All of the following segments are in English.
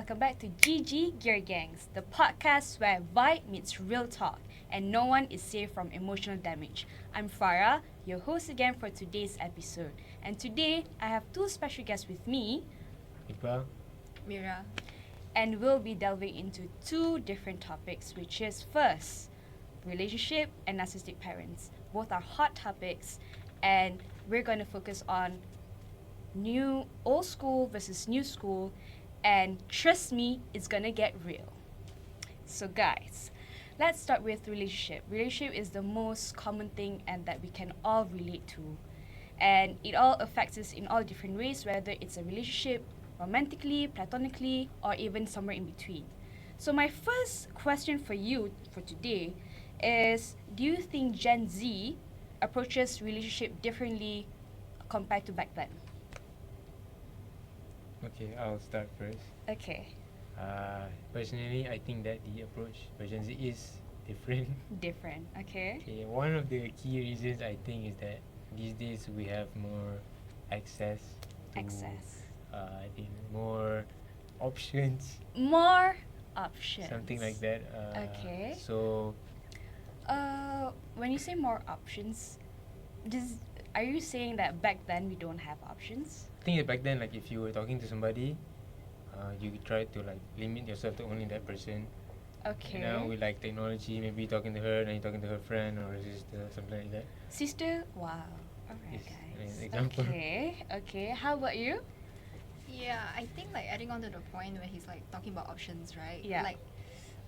welcome back to Gear Gangz, the podcast where vibe meets real talk and no one is safe from emotional damage. I'm Farah, your host again for today's episode. And today, I have two special guests with me, Iqbal. Mira. and we'll be delving into two different topics, which is first, relationship and narcissistic parents. Both are hot topics, and we're going to focus on old school versus new school, and trust me, it's gonna get real. So guys, let's start with relationship. Relationship is the most common thing and that we can all relate to. And it all affects us in all different ways, whether it's a relationship, romantically, platonically, or even somewhere in between. So my first question for you for today is, do you think Gen Z approaches relationship differently compared to back then? Okay, I'll start first. Okay, Personally, I think that the approach by Gen Z is different. different. Okay. Okay, one of the key reasons I think is that these days we have more access to, I think more options, More options. something like that. Okay. So When you say more options, are you saying that back then we don't have options? I think that back then, like if you were talking to somebody, you try to like limit yourself to only that person. Okay. Now with like technology, maybe talking to her, then you're talking to her friend or her sister, something like that. Sister? Wow. Alright, Yes, guys. an example. Okay. How about you? Yeah, I think like adding on to the point where he's like talking about options, right? Yeah. Like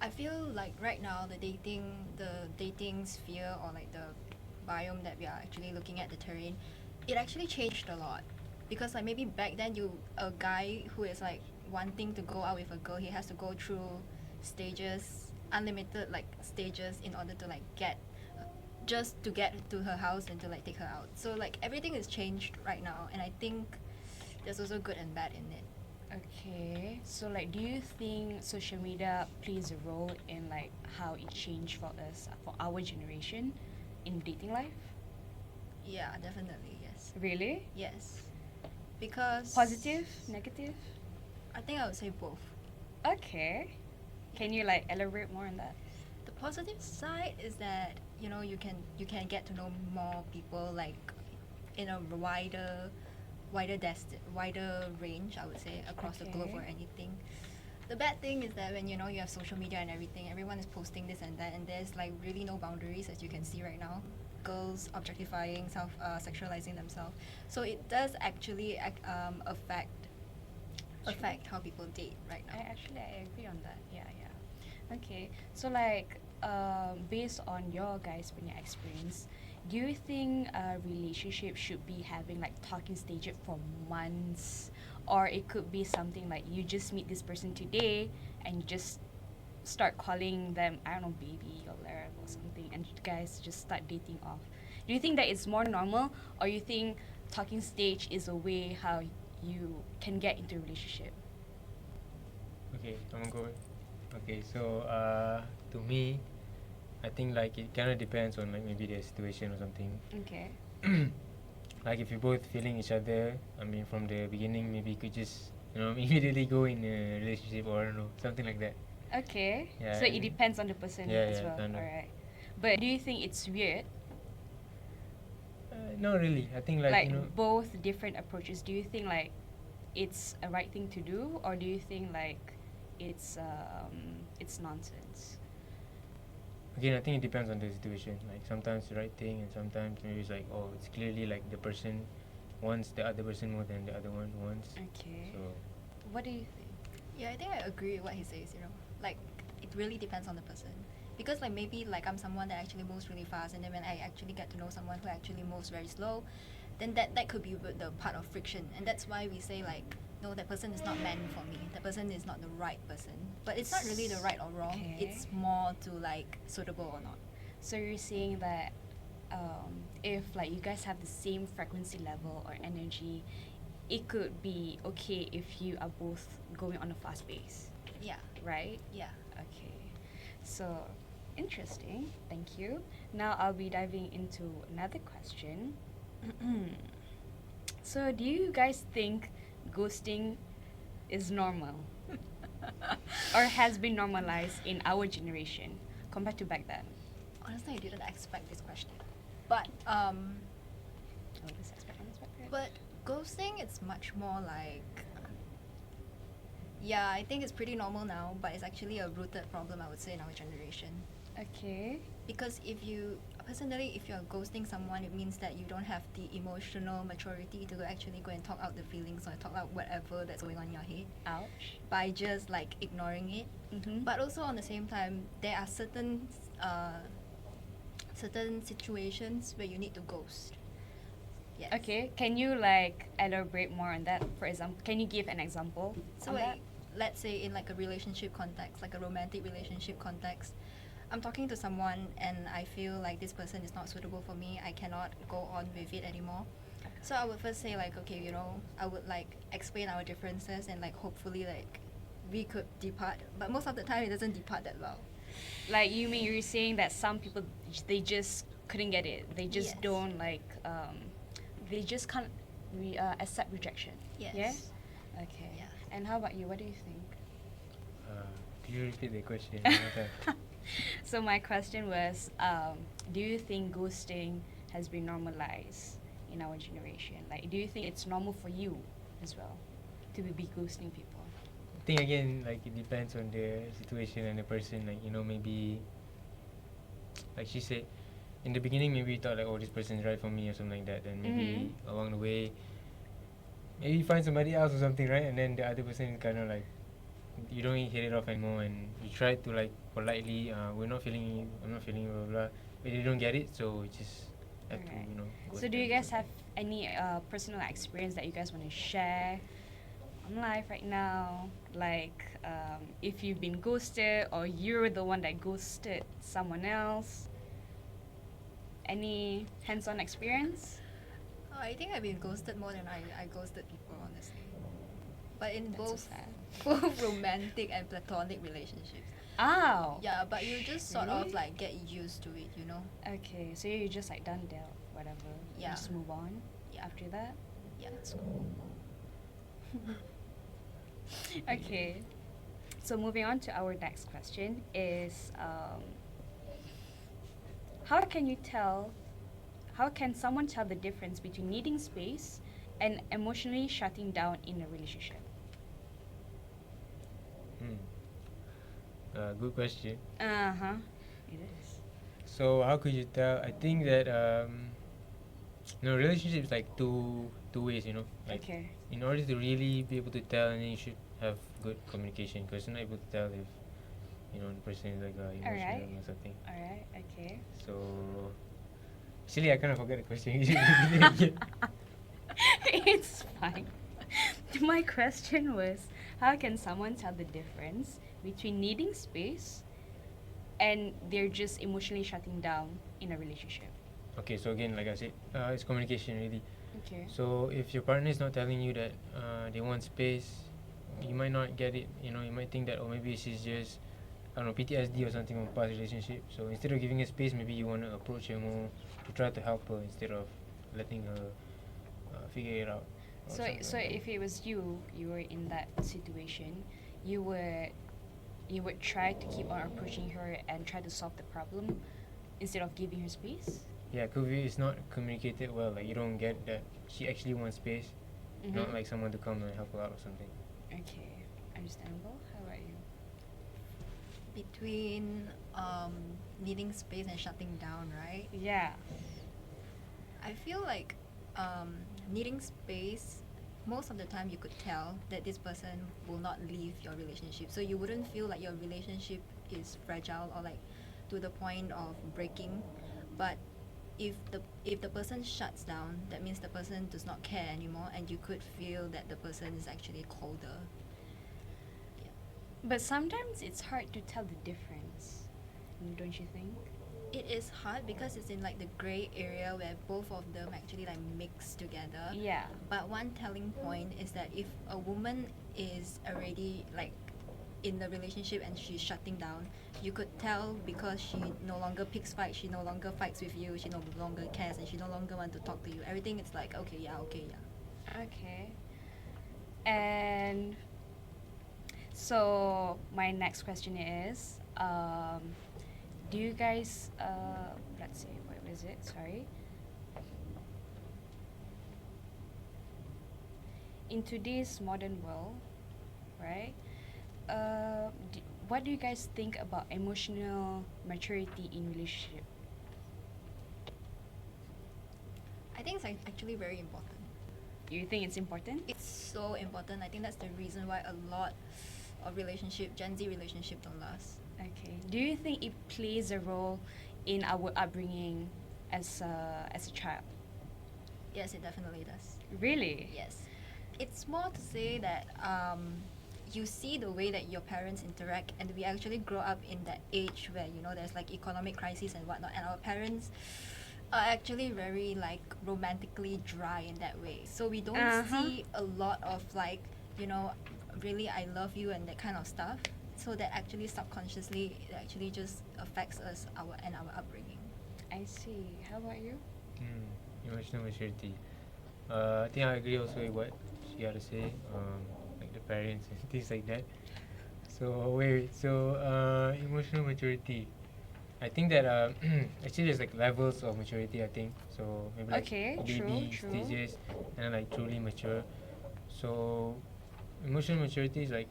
I feel like right now the dating sphere or like the biome that we are actually looking at, the terrain, it actually changed a lot. Because like maybe back then a guy who is like wanting to go out with a girl, he has to go through stages, unlimited like stages in order to like get to her house and to like take her out. So like everything is changed right now, and I think there's also good and bad in it. Okay. So like, do you think social media plays a role in like how it changed for us, for our generation, in dating life? Yeah, definitely, yes. Really? Yes. Because Positive? Negative? I think I would say both. Okay. Can you like elaborate more on that? The positive side is that you can get to know more people like in a wider range, I would say, across the globe or Okay. anything. The bad thing is that when you have social media and everything, everyone is posting this and that, and there's like really no boundaries, as you can see right now. Girls objectifying, sexualizing themselves. So it does actually affect how people date right now. I agree on that. Yeah. Okay. So like, based on your guys' experience, do you think a relationship should be having like talking stages for months, or it could be something like you just meet this person today and you just start calling them, I don't know, baby or love or something, and you guys just start dating off? Do you think that it's more normal, or you think talking stage is a way how you can get into a relationship? Okay, I'm gonna go. Okay, so to me, I think like it kind of depends on like maybe the situation or something. Okay. Like if you're both feeling each other, I mean from the beginning, maybe you could just immediately go in a relationship or I don't know, something like that. Okay. Yeah, So it and- depends on the person Yeah, as yeah, well. kind of. Alright. But do you think it's weird? Not really. I think like both different approaches. Do you think like it's a right thing to do, or do you think like it's nonsense? again, I think it depends on the situation. Like sometimes the right thing, and sometimes maybe it's like it's clearly like the person wants the other person more than the other one wants. Okay. So What do you think? Yeah, I think I agree with what he says, Like, it really depends on the person. Because, like, maybe, like, I'm someone that actually moves really fast, and then when I actually get to know someone who actually moves very slow, then that could be the part of friction. And that's why we say, like, no, that person is not meant for me. That person is not the right person. But it's not really the right or wrong. Okay. It's more to, like, suitable or not. So you're saying that if like you guys have the same frequency level or energy, it could be okay if you are both going on a fast pace, Yeah, right? yeah. Okay. So interesting. Thank you. Now I'll be diving into another question. So do you guys think ghosting is normal? or has been normalized in our generation compared to back then? Honestly, I didn't expect this question. But Oh, this expect unexpected. but ghosting, it's much more like, yeah, I think it's pretty normal now, but it's actually a rooted problem, I would say, in our generation. Okay. Because if you personally, if you're ghosting someone, it means that you don't have the emotional maturity to actually go and talk out the feelings or talk out whatever that's going on in your head Ouch. by just like ignoring it. Mm-hmm. But also on the same time, there are certain situations where you need to ghost. Yes. Okay, can you like elaborate more on that? For example, can you give an example? So on that? like, let's say in like a relationship context, like a romantic relationship context, I'm talking to someone and I feel like this person is not suitable for me. I cannot go on with it anymore. So I would first say like, okay, you know, I would like explain our differences and like hopefully like we could depart. But most of the time it doesn't depart that well. Like you mean you're saying that some people they just couldn't get it. They just Yes. don't like they just can't accept rejection. Yes. Yeah? Okay. Yeah. And how about you? What do you think? Could you repeat the question one more time? So my question was, do you think ghosting has been normalized in our generation? Like, do you think it's normal for you as well to be ghosting people? I think again, like it depends on the situation and the person. Like maybe, like she said, in the beginning maybe you thought like, oh, this person is right for me or something like that. Then maybe along the way, maybe you find somebody else or something, right? And then the other person is kind of like, you don't hit it off anymore, and you try to like politely, I'm not feeling you, blah blah. But they don't get it, so you just have Alright. to, So ghost do you them. guys have any personal experience that you guys want to share on live right now? Like, if you've been ghosted or you're the one that ghosted someone else? Any hands-on experience? I think I've been ghosted more than I ghosted people, honestly. But in That's so both sad. both romantic and platonic relationships. Ow! Yeah, but you just sort Really? of like get used to it, you know? Okay, so you're just like done dealt, whatever. You Yeah. just move on Yeah. after that? Yeah, it's cool. Okay. So moving on to our next question is, how can someone tell the difference between needing space and emotionally shutting down in a relationship? Good question. Uh-huh. It is. So how could you tell? I think that relationship is like two ways. Like Okay. in order to really be able to tell, and then you should have good communication, because you're not able to tell if the person is like emotional Alright. or something. Alright, okay. So actually, I kind of forgot the question. You should repeat it again. It's fine. My question was, how can someone tell the difference between needing space and they're just emotionally shutting down in a relationship? Okay, so again, like I said, it's communication really. Okay. So if your partner is not telling you that they want space, you might not get it. You might think that, oh, maybe she's just, I don't know, PTSD or something from past relationship. So instead of giving her space, maybe you want to approach her more to try to help her instead of letting her figure it out. or So something so like that. if it was you were in that situation, you would try to keep on approaching her and try to solve the problem instead of giving her space? Yeah, could be it's not communicated well. Like you don't get that she actually wants space, not Mhm. like someone to come and help her out or something. Okay, understandable. How about you? Between needing space and shutting down, right? Yeah. I feel like needing space, most of the time you could tell that this person will not leave your relationship. So you wouldn't feel like your relationship is fragile or like to the point of breaking. But if the person shuts down, that means the person does not care anymore, and you could feel that the person is actually colder. Yeah. But sometimes it's hard to tell the difference, don't you think? It is hard because it's in like the gray area where both of them actually like mix together. Yeah. But one telling point is that if a woman is already like in the relationship and she's shutting down, you could tell because she no longer picks fights, she no longer fights with you, she no longer cares, and she no longer want to talk to you. Everything is like okay, yeah. Okay. And So my next question is, do you guys, let's see, what was it? Sorry. In today's modern world, right? What do you guys think about emotional maturity in relationship? I think it's actually very important. You think it's important? It's so important. I think that's the reason why a lot of Gen Z relationship don't last. Okay. Do you think it plays a role in our upbringing as a child? Yes, it definitely does. Really? Yes. It's more to say that you see the way that your parents interact, and we actually grow up in that age where, you know, there's like economic crisis and whatnot, and our parents are actually very like romantically dry in that way. So we don't see a lot of like, you know, really I love you and that kind of stuff. So that actually subconsciously it actually just affects us our upbringing. I see. How about you? Emotional maturity. I think I agree also with what she had to say, like the parents and things like that. So emotional maturity. I think that actually there's like levels of maturity. I think so. Maybe like Okay, baby true. stages and then like truly mature. So emotional maturity is like,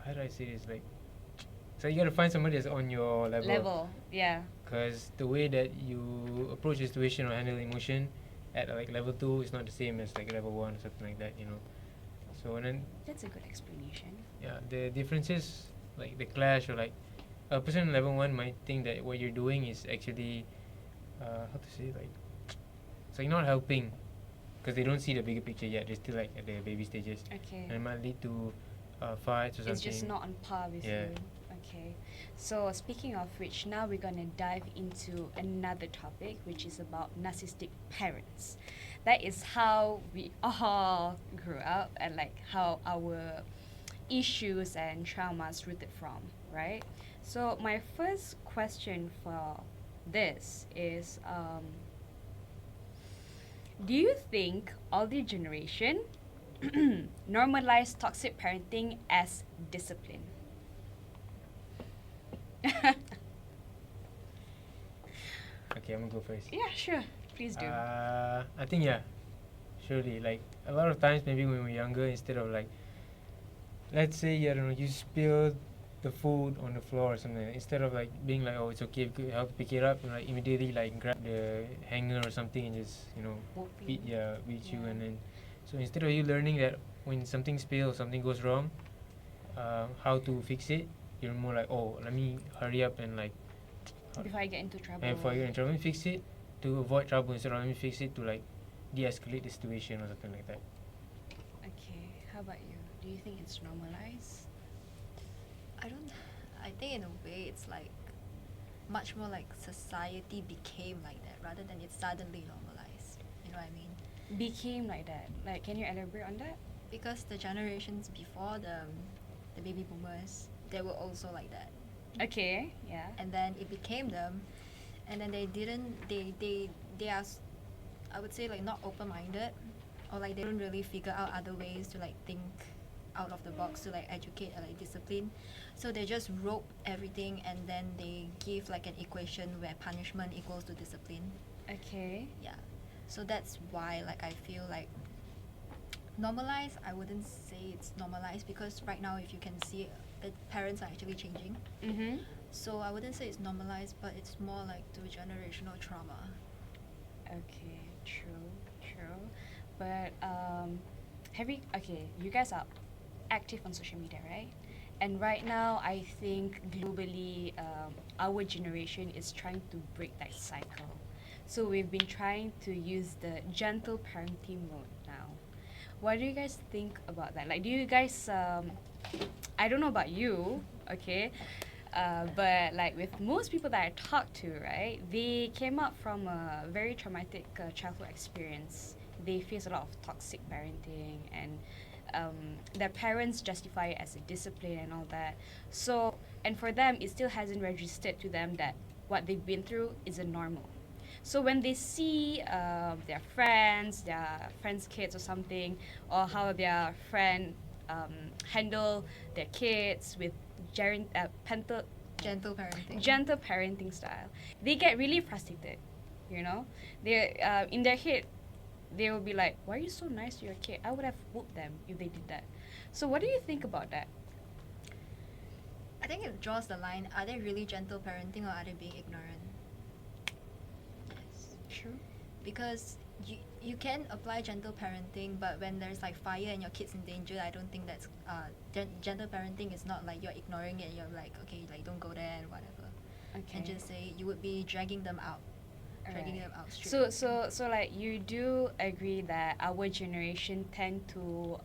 how do I say this? Like, so you gotta find somebody that's on your level. Yeah. Because the way that you approach a situation or handle emotion at like level 2 is not the same as like level 1 or something like that, you know. So and then That's a good explanation. yeah, the differences like the clash, or like a person on level 1 might think that what you're doing is actually how to say, like it's like not helping because they don't see the bigger picture yet. They're still like at the baby stages, Okay. and it might lead to fights or something. It's just not on par with Yeah. you. Okay. So speaking of which, now we're gonna dive into another topic, which is about narcissistic parents. That is how we all grew up, and like how our issues and traumas rooted from, right? So my first question for this is, do you think older generation normalize toxic parenting as discipline? Okay, I'm gonna go first. Yeah, sure. Please do. I think yeah, surely. Like a lot of times, maybe when we're younger, instead of like, let's say I don't know, you spilled the food on the floor or something. Instead of like being like, oh, it's okay, I'll pick it up, and like immediately like grab the hanger or something and just beat you, Yeah. and then so instead of you learning that when something spills, something goes wrong, how to fix it, you're more like, oh, let me hurry up and like Before I get into trouble. and for you in trouble, let me fix it to avoid trouble instead of let me fix it to like de-escalate the situation or something like that. Okay. How about you? Do you think it's normalized? I think in a way it's like much more like society became like that rather than it's suddenly normalized. You know what I mean? Became like that. Like, can you elaborate on that? Because the generations before the baby boomers, they were also like that. Okay. Yeah. And then it became them, and then they are I would say like not open-minded, or like they don't really figure out other ways to like think out of the box to like educate or like discipline. So they just rope everything, and then they give like an equation where punishment equals to discipline. Okay. Yeah. So that's why like I feel like normalized, I wouldn't say it's normalized, because right now if you can see, the parents are actually changing. Mm-hmm. So I wouldn't say it's normalized, but it's more like the generational trauma. Okay. True. But you guys are active on social media, right? And right now, I think globally, our generation is trying to break that cycle. So we've been trying to use the gentle parenting mode now. What do you guys think about that? Like, do you guys, I don't know about you, okay? But like with most people that I talk to, right, they came up from a very traumatic childhood experience. They face a lot of toxic parenting, and their parents justify it as a discipline and all that. So, and for them, it still hasn't registered to them that what they've been through isn't normal. So when they see their friends' kids or something, or how their friend handle their kids with Gentle parenting. gentle parenting style, they get really frustrated. You know, they in their head, they will be like, "Why are you so nice to your kid? I would have whooped them if they did that." So, what do you think about that? I think it draws the line. Are they really gentle parenting or are they being ignorant? Yes. True. Because you can apply gentle parenting, but when there's like fire and your kid's in danger, I don't think that's gentle parenting is not like you're ignoring it. You're like, okay, like don't go there and whatever, Okay. and just say you would be dragging them out, dragging Alright. them out straight. So like you do agree that our generation tend to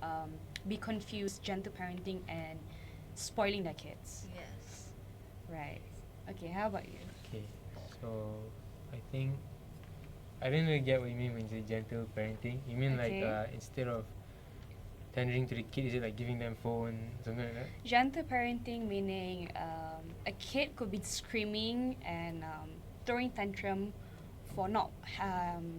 be confused gentle parenting and spoiling their kids. Yes. Right. Okay. How about you? Okay, so I think I didn't really get what you mean when you say gentle parenting. You mean Okay. like instead of tendering to the kid, is it like giving them phone, something like that? Gentle parenting meaning a kid could be screaming and throwing tantrum for not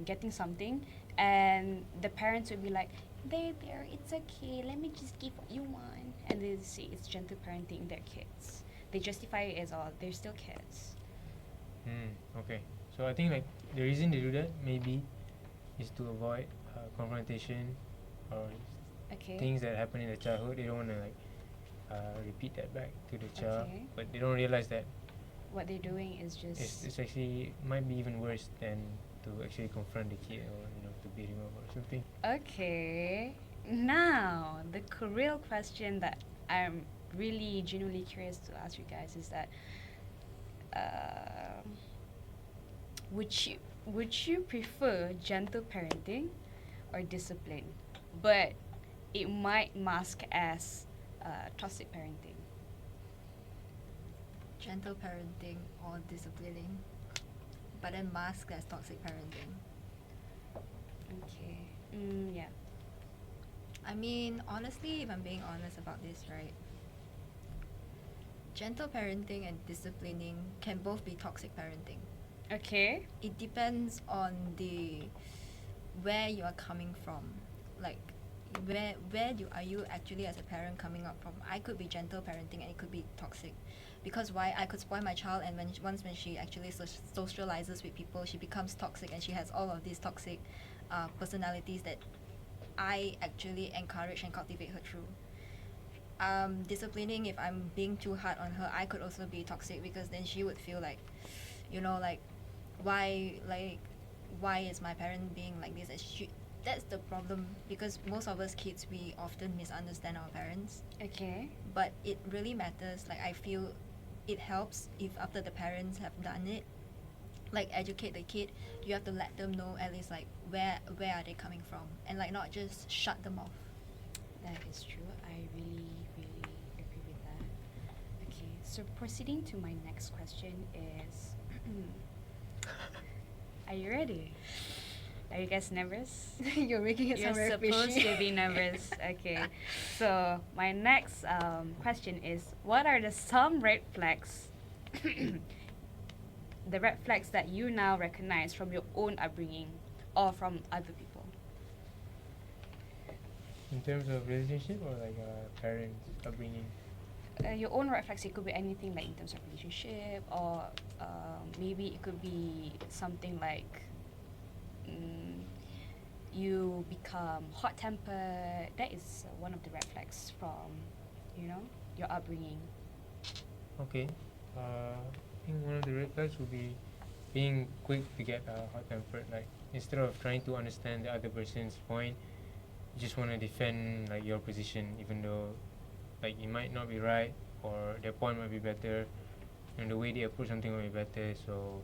getting something, and the parents would be like, "There, it's okay. Let me just give what you want," and they say it's gentle parenting their kids. They justify it as, "Oh, they're still kids." Okay. So I think like the reason they do that maybe is to avoid confrontation or Okay. things that happen in the childhood. They don't want to like repeat that back to the child, Okay. but they don't realize that What they're doing is just it's actually might be even worse than to actually confront the kid or to beat him up or something. okay. Now the real question that I'm really genuinely curious to ask you guys is that uh, would you prefer gentle parenting or discipline, but it might mask as toxic parenting? Gentle parenting or disciplining, but then masked as toxic parenting. Okay. Yeah. I mean, honestly, if I'm being honest about this, right? Gentle parenting and disciplining can both be toxic parenting. Okay. It depends on the where you are coming from. Like where are you actually as a parent coming up from? I could be gentle parenting and it could be toxic. Because why? I could spoil my child, and once when she actually socializes with people, she becomes toxic and she has all of these toxic personalities that I actually encourage and cultivate her through. Disciplining, if I'm being too hard on her, I could also be toxic because then she would feel like, like why is my parent being like this? That's the problem, because most of us kids, we often misunderstand our parents. Okay. But it really matters. Like, I feel it helps if after the parents have done it, like educate the kid, you have to let them know at least like where are they coming from, and like not just shut them off. That is true. I really, really agree with that. Okay, so proceeding to my next question is are you ready? Are you guys nervous? You're making it You're sound very supposed fishy. to be nervous. Okay. So my next question is, what are the some red flags the red flags that you now recognize from your own upbringing or from other people? In terms of relationship or like parents upbringing. Your own red flags, it could be anything like in terms of relationship, or maybe it could be something like you become hot-tempered. That is one of the red flags from, your upbringing. Okay. I think one of the red flags would be being quick to get hot-tempered. Like instead of trying to understand the other person's point, you just want to defend like your position, even though like it might not be right or their point might be better, and the way they approach something might be better. So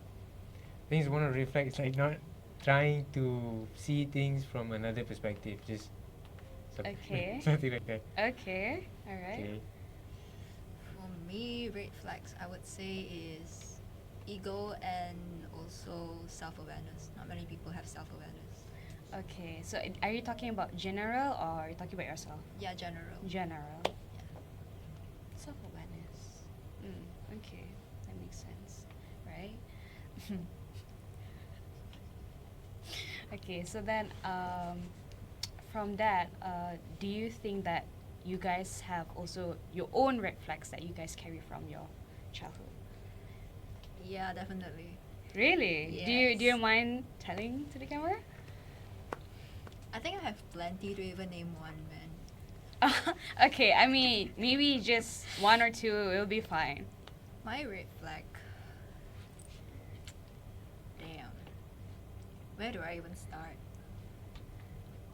I think it's one of the red flags, like not trying to see things from another perspective, just Okay. something like that. Okay, alright. Okay. For me, red flags, I would say, is ego and also self-awareness. Not many people have self-awareness. Okay, so are you talking about general or are you talking about yourself? Yeah, general. General. Yeah. Self-awareness. Okay, that makes sense, right? Okay, so then from that, do you think that you guys have also your own red flags that you guys carry from your childhood. Yeah, definitely. Really? Do you Yes. mind telling to the camera? I think I have plenty to even name one, man. Okay, I mean maybe just one or two will be fine. My red flag. Damn. Where do I even start?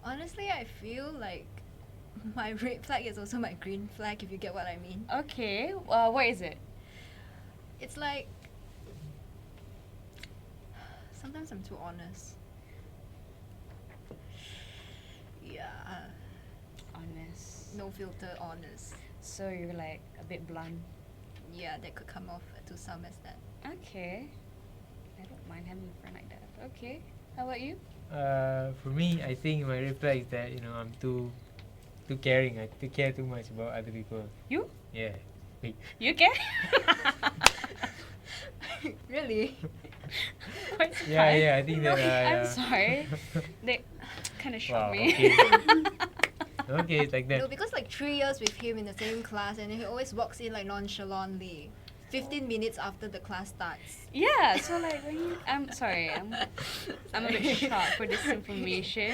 Honestly, I feel like my red flag is also my green flag, if you get what I mean. Okay, what is it? It's like sometimes I'm too honest. Yeah, Honest. no filter honest. So you're like a bit blunt. Yeah, that could come off to some as that. Okay. I don't mind having a friend like that. Okay. How about you? For me, I think my reply is that I'm too caring. I care too much about other people. You? Yeah. Wait. You care? Really? Quite Yeah, surprised. yeah. I think that. I'm yeah. sorry. They kind of shocked Wow. me. Okay. Okay, it's like No, that. because like 3 years with him in the same class, and he always walks in like nonchalantly, 15 minutes after the class starts. Yeah, so like when you, I'm sorry, I'm a bit shocked for this information.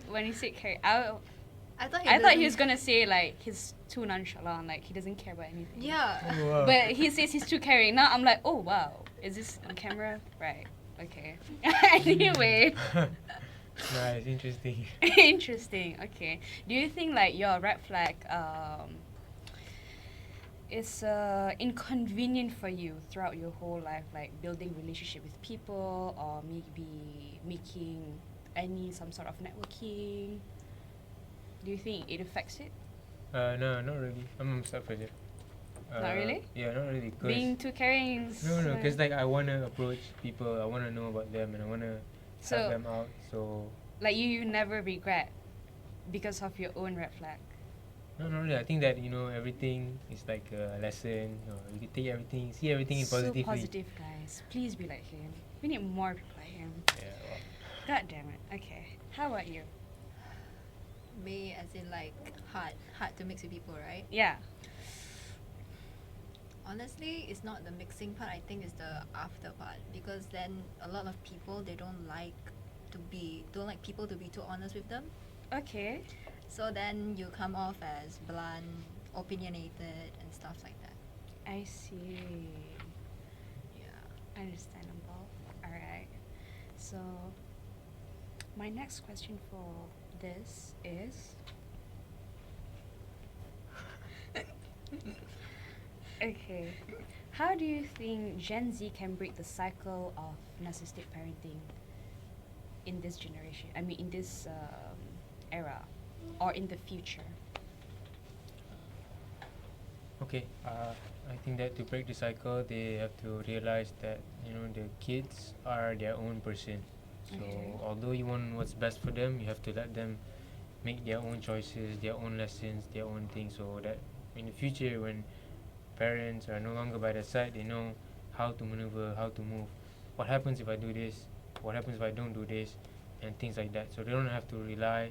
When you said carry, I thought I thought he doesn't- was gonna say like he's too nonchalant, like he doesn't care about anything. Yeah. Oh, wow. But he says he's too caring. Now I'm like, oh wow, is this on camera? Right. Okay. Anyway, Nice, interesting. interesting. Okay. Do you think like your red flag is inconvenient for you throughout your whole life, like building relationship with people or maybe making some sort of networking? Do you think it affects it? No, not really. I'm start first. Not really? Yeah, not really. Cause Being too caring is no, because like I wanna approach people. I wanna know about them, and I wanna So- help them out. So like you never regret because of your own red flag. no, not really. I think that everything is like a lesson. You can take everything, see everything in positively. So positive, guys. Please be like him. We need more people like him. Yeah. Well, God damn it. Okay. How about you? Me, as in like hard to mix with people, right? Yeah. Honestly, it's not the mixing part. I think it's the after part, because then a lot of people they don't like people to be too honest with them. Okay. So then you come off as blunt, opinionated, and stuff like that. I see. Yeah. Understandable. Alright. So, my next question for this is. Okay. How do you think Gen Z can break the cycle of narcissistic parenting in this generation? I mean, in this era or in the future? okay. I think that to break the cycle, they have to realize that the kids are their own person. So Okay. although you want what's best for them, you have to let them make their own choices, their own lessons, their own things, so that in the future when parents are no longer by their side, they know how to maneuver, how to move. What happens if I do this? What happens if I don't do this? And things like that. So they don't have to rely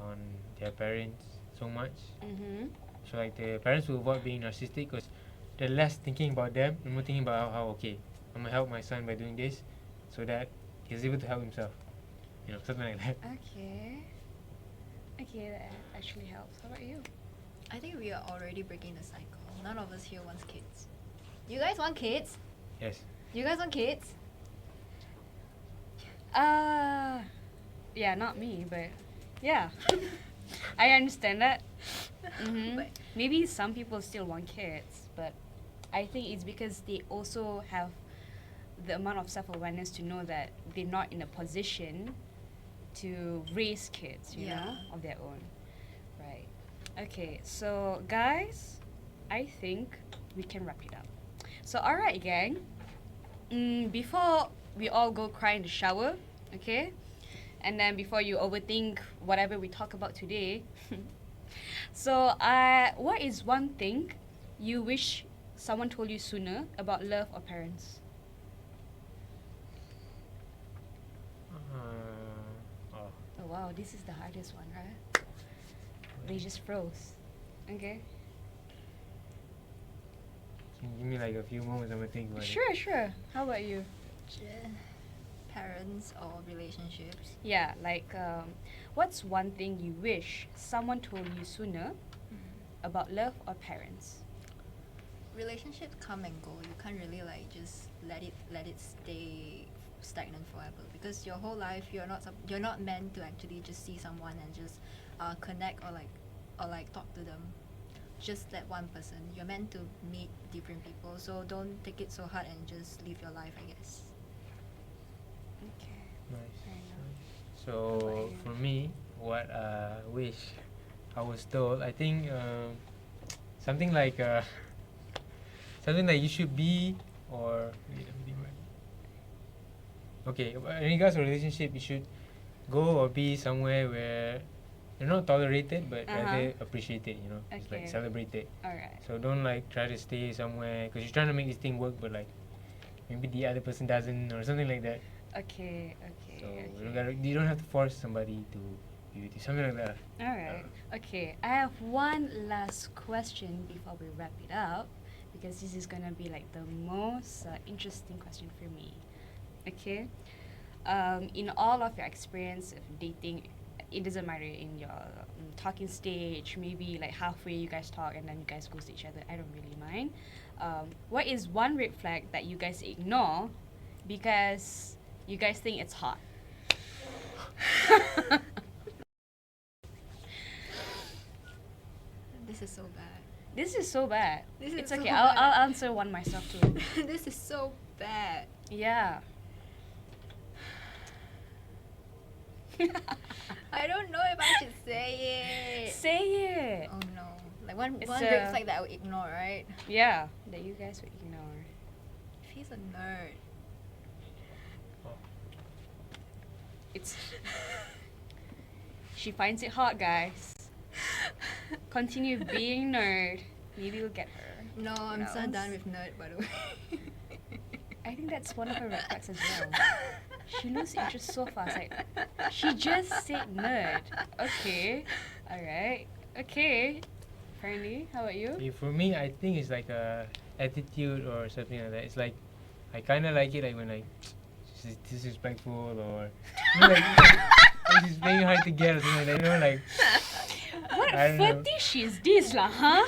on their parents so much. Mm-hmm. So like the parents will avoid being narcissistic because they're less thinking about them and more thinking about how okay, I'm gonna help my son by doing this, so that he's able to help himself. Something like that. Okay. Okay, that actually helps. How about you? I think we are already breaking the cycle. None of us here wants kids. You guys want kids? Yes. You guys want kids? Yeah, not me, but yeah. I understand that. Mm-hmm. But- Maybe some people still want kids, but I think it's because they also have the amount of self-awareness to know that they're not in a position to raise kids, you know, Yeah. of their own. Right. Okay, so guys, I think we can wrap it up. So alright, gang. Before we all go cry in the shower, okay? And then before you overthink whatever we talk about today, so what is one thing you wish someone told you sooner about love or parents? Oh, Oh wow, this is the hardest one, right? they just froze. Okay. Can you give me like a few moments? I'm gonna think about it. Sure. How about you? Parents or relationships. Yeah, like what's one thing you wish someone told you sooner about love or parents? Relationships come and go. You can't really like just let it stay stagnant forever, because your whole life you're not meant to actually just see someone and just connect or like talk to them, just that one person. You're meant to meet different people, so don't take it so hard and just live your life, I guess. Okay. Nice. Fair enough. So for me, what I wish I was told, I think something like something like you should be, or wait, let me think about it. Okay, in regards to relationship, you should go or be somewhere where you're not tolerated, but rather appreciated. You know, it's like Okay. celebrated. All right. So don't like try to stay somewhere because you're trying to make this thing work, but like maybe the other person doesn't or something like that. Okay. So you don't have to force somebody to be with you, something like that. All right. Okay. I have one last question before we wrap it up, because this is gonna be like the most interesting question for me. Okay. In all of your experience of dating, it doesn't matter in your talking stage, maybe like halfway you guys talk and then you guys ghost each other. I don't really mind. What is one red flag that you guys ignore because you guys think it's hot? This is so bad. This is so bad. This is It's so okay. bad. I'll answer one myself too. This is so bad. Yeah. I don't know if I should say it. Say it. Oh no. Like one It's red a- flag that I would ignore, right? Yeah, that you guys would ignore. If he's a nerd. It's she finds it hot, guys. Continue being nerd. Maybe we'll get her. No, I'm so knows? done with nerd, by the way. I think that's one of her red flags as well. She loses interest so fast. Like, she just said nerd. Okay. Alright. Okay. Apparently. How about you? Okay, for me, I think it's like a attitude or something like that. It's like I kind of like it like when like she's disrespectful or you know, like she's playing hard to get or something like that. You know, like What I don't know. fetish is this lah, huh?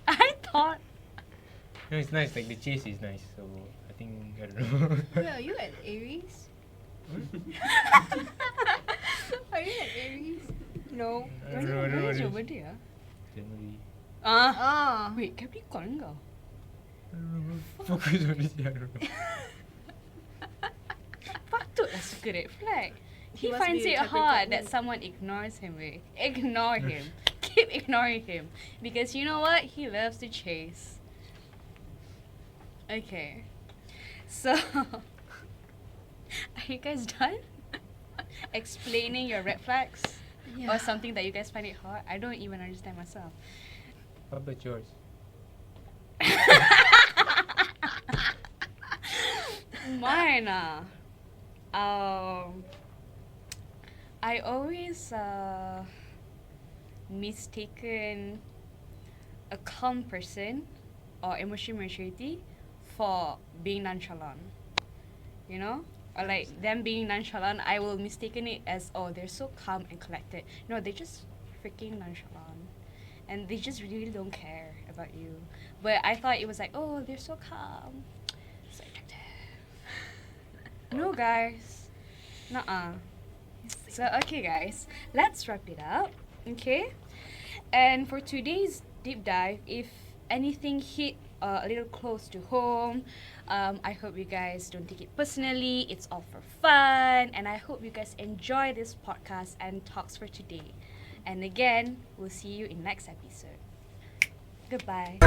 I thought No, it's nice. Like the chase is nice. So I think I don't know. Wait, are you at Aries? Are you at Aries? No. I don't know. I don't know when what is your it is. birthday? January. Ah. Wait, Capricorn kau? I don't know. Focus on this. I don't know. Patutlah suka red flag. He must finds be it a hard Capricorn. that someone ignores him. Ignore him. Keep ignoring him. Because you know what? He loves to chase. Okay. So, are you guys done? Explaining your red flags? Or something that you guys find it hard? I don't even understand myself. What about yours? Mine, I always mistaken a calm person or emotional maturity for being nonchalant. You know? Or like them being nonchalant, I will mistaken it as, oh, they're so calm and collected. No, they're just freaking nonchalant. And they just really don't care about you. But I thought it was like, oh, they're so calm. So attractive. No, guys. Nuh-uh. So, okay, guys. Let's wrap it up. Okay? And for today's deep dive, if anything hit a little close to home, I hope you guys don't take it personally. It's all for fun. And I hope you guys enjoy this podcast and talks for today. And again, we'll see you in next episode. Goodbye.